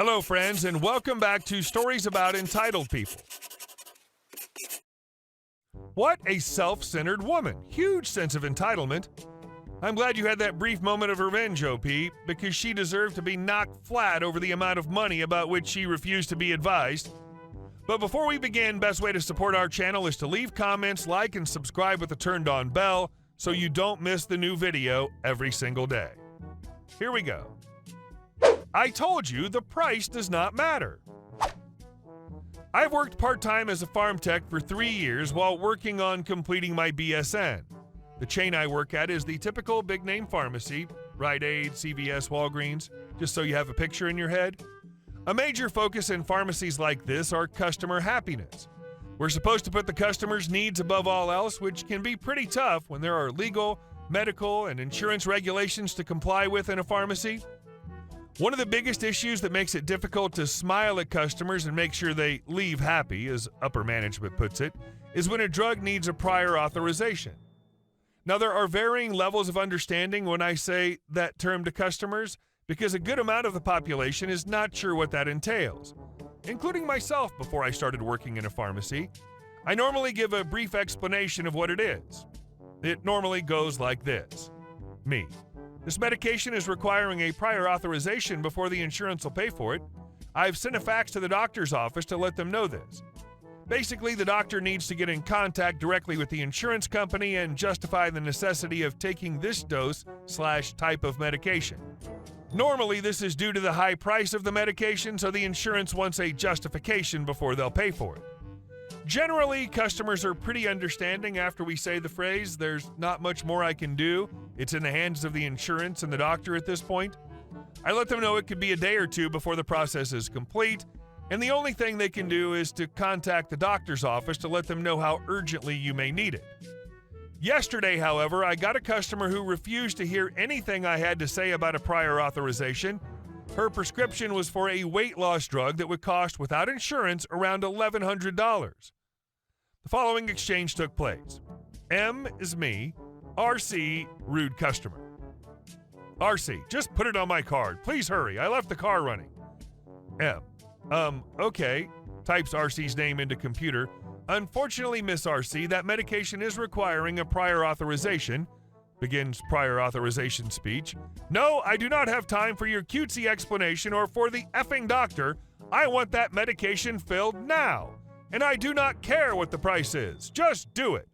Hello, friends, and welcome back to Stories About Entitled People. What a self-centered woman. Huge sense of entitlement. I'm glad you had that brief moment of revenge, OP, because she deserved to be knocked flat over the amount of money about which she refused to be advised. But before we begin, best way to support our channel is to leave comments, like, and subscribe with the turned-on bell so you don't miss the new video every single day. Here we go. I told you the price does not matter. I've worked part-time as a farm tech for 3 years while working on completing my BSN. The chain I work at is the typical big-name pharmacy, Rite Aid, CVS, Walgreens, just so you have a picture in your head. A major focus in pharmacies like this are customer happiness. We're supposed to put the customer's needs above all else, which can be pretty tough when there are legal, medical, and insurance regulations to comply with in a pharmacy. One of the biggest issues that makes it difficult to smile at customers and make sure they leave happy, as upper management puts it, is when a drug needs a prior authorization. Now, there are varying levels of understanding when I say that term to customers, because a good amount of the population is not sure what that entails, including myself before I started working in a pharmacy. I normally give a brief explanation of what it is. It normally goes like this. Me. This medication is requiring a prior authorization before the insurance will pay for it. I've sent a fax to the doctor's office to let them know this. Basically, the doctor needs to get in contact directly with the insurance company and justify the necessity of taking this dose/type of medication. Normally, this is due to the high price of the medication, so the insurance wants a justification before they'll pay for it. Generally, customers are pretty understanding after we say the phrase, "There's not much more I can do. It's in the hands of the insurance and the doctor at this point." I let them know it could be a day or two before the process is complete, and the only thing they can do is to contact the doctor's office to let them know how urgently you may need it. Yesterday, however, I got a customer who refused to hear anything I had to say about a prior authorization. Her prescription was for a weight loss drug that would cost, without insurance, around $1,100. The following exchange took place. M is me, RC, rude customer. RC, just put it on my card. Please hurry, I left the car running. M, okay, types RC's name into computer. Unfortunately, Miss RC, that medication is requiring a prior authorization. Begins prior authorization speech. No, I do not have time for your cutesy explanation or for the effing doctor. I want that medication filled now. And I do not care what the price is. Just do it.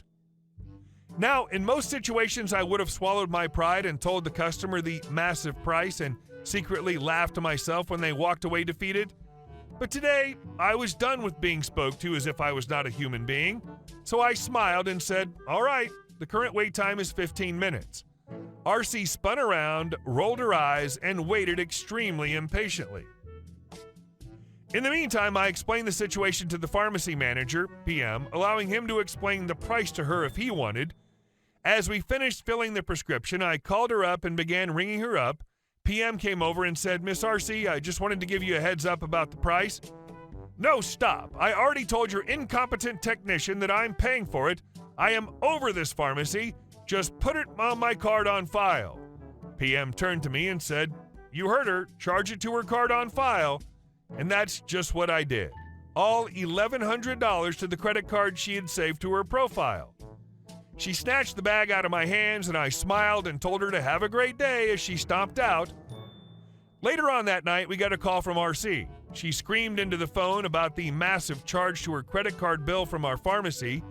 Now, in most situations, I would have swallowed my pride and told the customer the massive price and secretly laughed to myself when they walked away defeated. But today, I was done with being spoke to as if I was not a human being. So I smiled and said, all right. The current wait time is 15 minutes. RC spun around, rolled her eyes, and waited extremely impatiently. In the meantime, I explained the situation to the pharmacy manager, PM, allowing him to explain the price to her if he wanted. As we finished filling the prescription, I called her up and began ringing her up. PM came over and said, Miss RC, I just wanted to give you a heads up about the price. No, stop. I already told your incompetent technician that I'm paying for it. I am over this pharmacy. Just put it on my card on file. PM turned to me and said, you heard her. Charge it to her card on file. And that's just what I did. All $1,100 to the credit card she had saved to her profile. She snatched the bag out of my hands and I smiled and told her to have a great day as she stomped out. Later on that night, we got a call from RC. She screamed into the phone about the massive charge to her credit card bill from our pharmacy.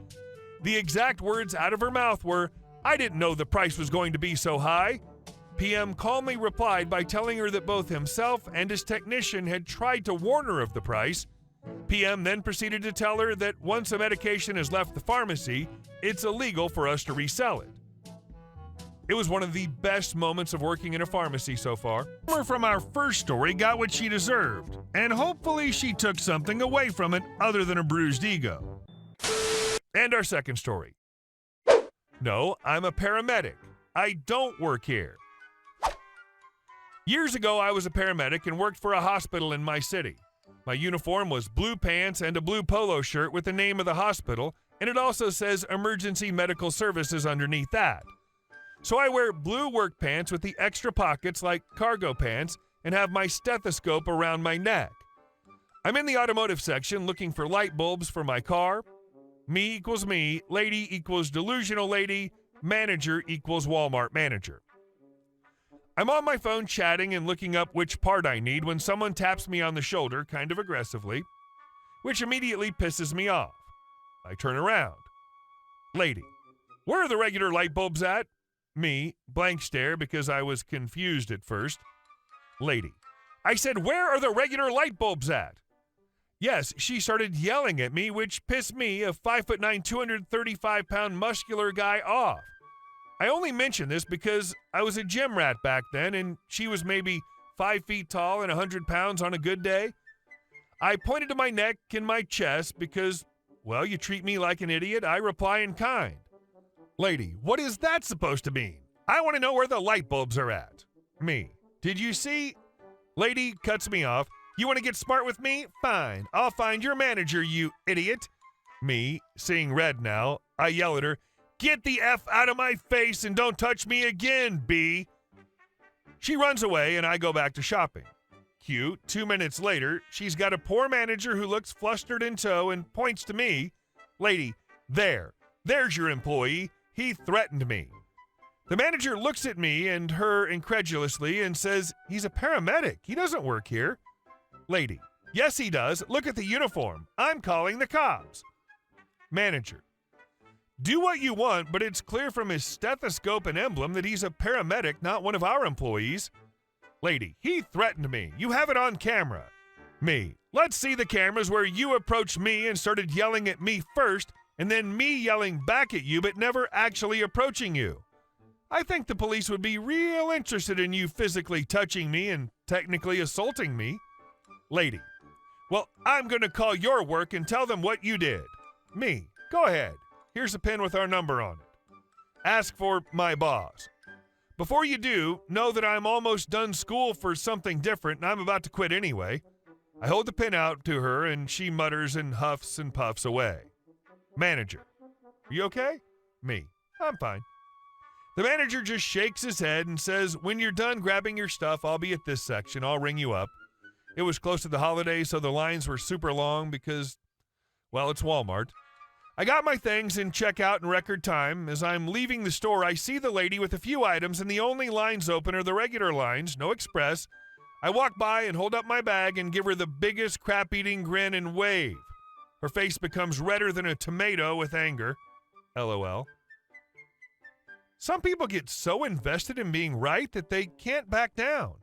The exact words out of her mouth were, I didn't know the price was going to be so high. PM calmly replied by telling her that both himself and his technician had tried to warn her of the price. PM then proceeded to tell her that once a medication has left the pharmacy, it's illegal for us to resell it. It was one of the best moments of working in a pharmacy so far. From our first story got what she deserved, and hopefully she took something away from it other than a bruised ego. And our second story. No, I'm a paramedic. I don't work here. Years ago, I was a paramedic and worked for a hospital in my city. My uniform was blue pants and a blue polo shirt with the name of the hospital, and it also says Emergency Medical Services underneath that. So I wear blue work pants with the extra pockets like cargo pants and have my stethoscope around my neck. I'm in the automotive section looking for light bulbs for my car. Me equals me, lady equals delusional lady, manager equals Walmart manager. I'm on my phone chatting and looking up which part I need when someone taps me on the shoulder kind of aggressively, which immediately pisses me off. I turn around. Lady, where are the regular light bulbs at? Me, blank stare because I was confused at first. Lady, I said, where are the regular light bulbs at? Yes, she started yelling at me, which pissed me, a 5'9", 235-pound muscular guy, off. I only mention this because I was a gym rat back then, and she was maybe 5 feet tall and 100 pounds on a good day. I pointed to my neck and my chest because, well, you treat me like an idiot, I reply in kind. Lady, what is that supposed to mean? I want to know where the light bulbs are at. Me, did you see? Lady cuts me off. You want to get smart with me? Fine, I'll find your manager, you idiot. Me, seeing red now, I yell at her, get the F out of my face and don't touch me again, B. She runs away and I go back to shopping. Cute, 2 minutes later, she's got a poor manager who looks flustered in tow and points to me. Lady, there's your employee. He threatened me. The manager looks at me and her incredulously and says, he's a paramedic. He doesn't work here. Lady, yes, he does. Look at the uniform. I'm calling the cops. Manager, do what you want, but it's clear from his stethoscope and emblem that he's a paramedic, not one of our employees. Lady, he threatened me. You have it on camera. Me, let's see the cameras where you approached me and started yelling at me first, and then me yelling back at you but never actually approaching you. I think the police would be real interested in you physically touching me and technically assaulting me. Lady, well, I'm going to call your work and tell them what you did. Me, go ahead. Here's a pen with our number on it. Ask for my boss. Before you do, know that I'm almost done school for something different and I'm about to quit anyway. I hold the pen out to her and she mutters and huffs and puffs away. Manager, are you okay? Me, I'm fine. The manager just shakes his head and says, when you're done grabbing your stuff, I'll be at this section. I'll ring you up. It was close to the holidays, so the lines were super long because, well, it's Walmart. I got my things and check out in record time. As I'm leaving the store, I see the lady with a few items, and the only lines open are the regular lines, no express. I walk by and hold up my bag and give her the biggest crap-eating grin and wave. Her face becomes redder than a tomato with anger. LOL. Some people get so invested in being right that they can't back down.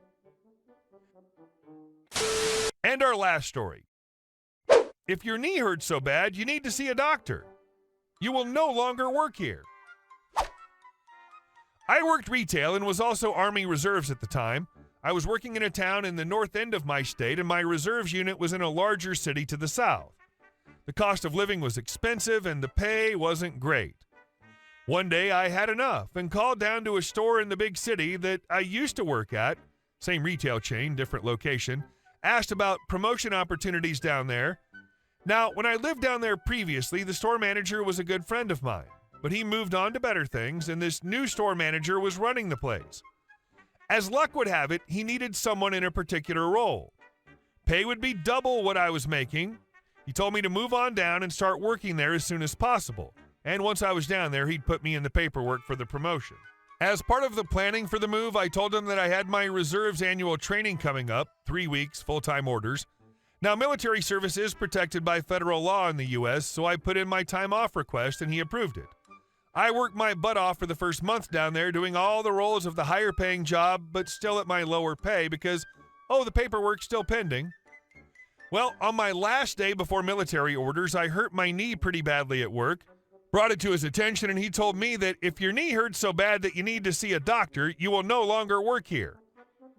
And our last story. If your knee hurts so bad, you need to see a doctor. You will no longer work here. I worked retail and was also Army Reserves at the time. I was working in a town in the north end of my state, and my reserves unit was in a larger city to the south. The cost of living was expensive, and the pay wasn't great. One day, I had enough and called down to a store in the big city that I used to work at, same retail chain, different location, asked about promotion opportunities down there. Now, when I lived down there previously, the store manager was a good friend of mine, but he moved on to better things, and this new store manager was running the place. As luck would have it, he needed someone in a particular role. Pay would be double what I was making. He told me to move on down and start working there as soon as possible, and once I was down there, he'd put me in the paperwork for the promotion. As part of the planning for the move, I told him that I had my reserves annual training coming up, 3 weeks, full-time orders. Now, military service is protected by federal law in the U.S., so I put in my time off request and he approved it. I worked my butt off for the first month down there doing all the roles of the higher-paying job, but still at my lower pay because, the paperwork's still pending. Well, on my last day before military orders, I hurt my knee pretty badly at work. Brought it to his attention, and he told me that if your knee hurts so bad that you need to see a doctor, you will no longer work here.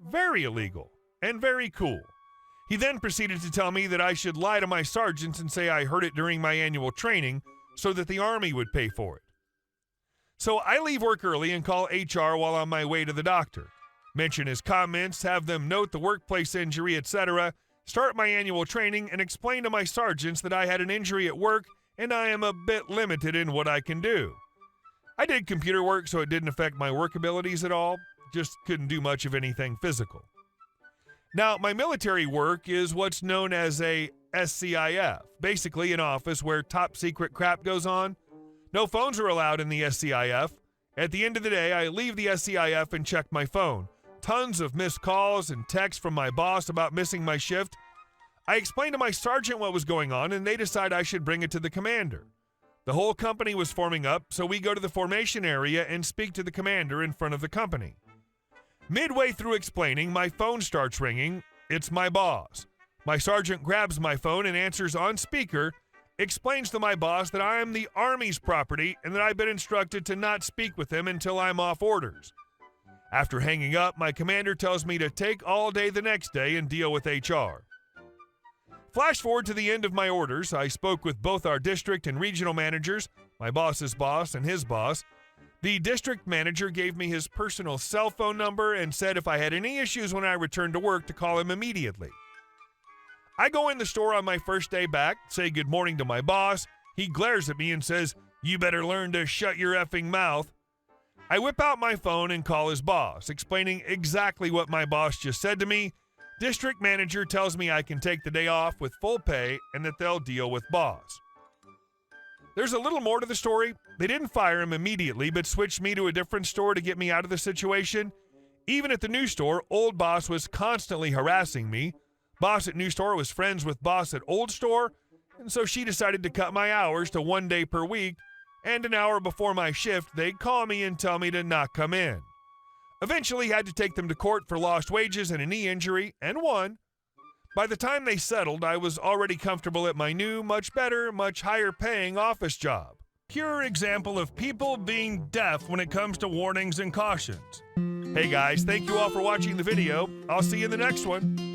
Very illegal and very cool. He then proceeded to tell me that I should lie to my sergeants and say I heard it during my annual training so that the Army would pay for it. So I leave work early and call HR while on my way to the doctor. Mention his comments, have them note the workplace injury, etc., start my annual training, and explain to my sergeants that I had an injury at work and I am a bit limited in what I can do. I did computer work, so it didn't affect my work abilities at all, just couldn't do much of anything physical. Now, my military work is what's known as a SCIF, basically an office where top secret crap goes on. No phones are allowed in the SCIF. At the end of the day, I leave the SCIF and check my phone. Tons of missed calls and texts from my boss about missing my shift. I explained to my sergeant what was going on, and they decide I should bring it to the commander. The whole company was forming up, so we go to the formation area and speak to the commander in front of the company. Midway through explaining, my phone starts ringing. It's my boss. My sergeant grabs my phone and answers on speaker, explains to my boss that I am the Army's property and that I've been instructed to not speak with him until I'm off orders. After hanging up, my commander tells me to take all day the next day and deal with HR. Flash forward to the end of my orders. I spoke with both our district and regional managers, my boss's boss and his boss. The district manager gave me his personal cell phone number and said if I had any issues when I returned to work to call him immediately. I go in the store on my first day back, say good morning to my boss. He glares at me and says, "You better learn to shut your effing mouth." I whip out my phone and call his boss, explaining exactly what my boss just said to me. District manager tells me I can take the day off with full pay and that they'll deal with boss. There's a little more to the story. They didn't fire him immediately, but switched me to a different store to get me out of the situation. Even at the new store, old boss was constantly harassing me. Boss at new store was friends with boss at old store, and so she decided to cut my hours to 1 day per week, and an hour before my shift, they'd call me and tell me to not come in. Eventually had to take them to court for lost wages and a knee injury, and won. By the time they settled, I was already comfortable at my new, much better, much higher paying office job. Pure example of people being deaf when it comes to warnings and cautions. Hey guys, thank you all for watching the video. I'll see you in the next one.